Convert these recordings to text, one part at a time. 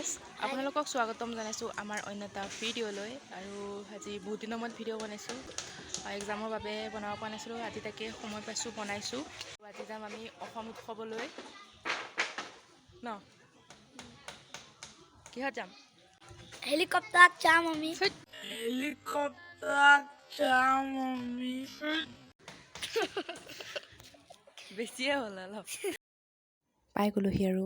guys আপোনালোকক স্বাগতম জনাইছোঁ আমাৰ অন্য এটা ভিডিঅ'লৈ আৰু আজি বহুত দিনৰ মূৰত ভিডিঅ' বনাইছোঁ এক্সামৰ বাবে বনাব পৰা নাছিলোঁ আজি তাকে সময় পাইছোঁ বনাইছোঁ আজি যাম আমি অসম উৎসৱলৈ ন কিহত যাম হেলিকপ্টাৰত যাম আমি বেছিয়ে হ'ল অলপ পাই গ'লোহি আৰু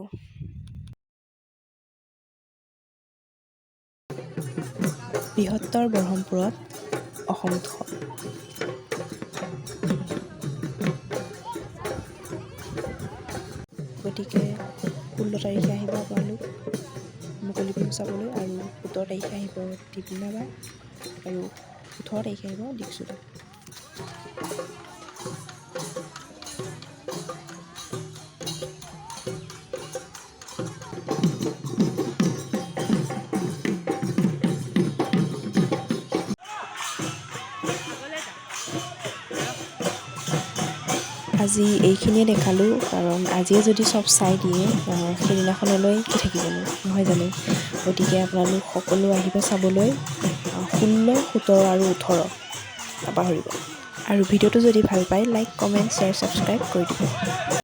বৃহত্তৰ ব্ৰহ্মপুৰত অসম উৎসৱ গতিকে 16 তাৰিখে আহিব আপোনালোক মুকলি বিহু চাবলৈ আৰু 17 তাৰিখে আহিব দীপলিনাবাৰ আৰু 18 তাৰিখে আহিব দীক্ষিতা আজি এইখিনিয়ে দেখালোঁ কাৰণ আজিয়ে যদি চব চাই দিয়ে সেইদিনাখনলৈ কি থাকিবনো নহয় জানো গতিকে আপোনালোক সকলো আহিব চাবলৈ 16, 17 আৰু 18 নাপাহৰিব আৰু ভিডিঅ'টো যদি ভাল পায় লাইক কমেণ্ট শ্বেয়াৰ ছাবস্ক্ৰাইব কৰি দিব